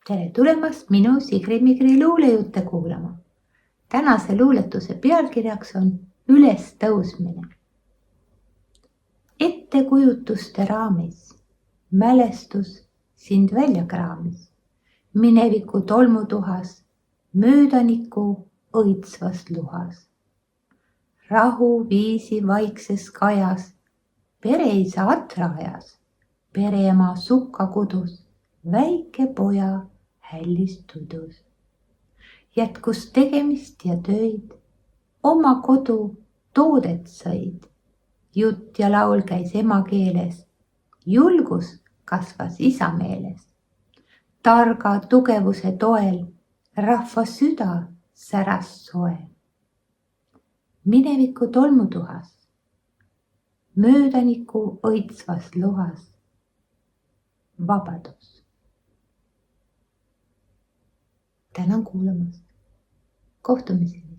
tere tulemast minu Sigri-Migri luulejutte kuulama. Tänase luuletuse pealkirjaks on ülestõusmine. Ettekujutuste raamis mälestus sind välja kraamis. Mineviku tolmutuhas, möödaniku õitsvas luhas. Rahu viisi vaikses kajas, pereisa atra ajas, pereema sukka kudus, väike poja hällis tudus. Jätkus tegemist ja töid, oma kodu toodet sõid. Jutt ja laul käis emakeeles, julgus kasvas isa meeles. Targa tugevuse toel rahva süda säras soe. Mineviku tolmutuhas, möödaniku õitsvas luhas, vabadus. Tänan kuulamast. Kohtumiseni.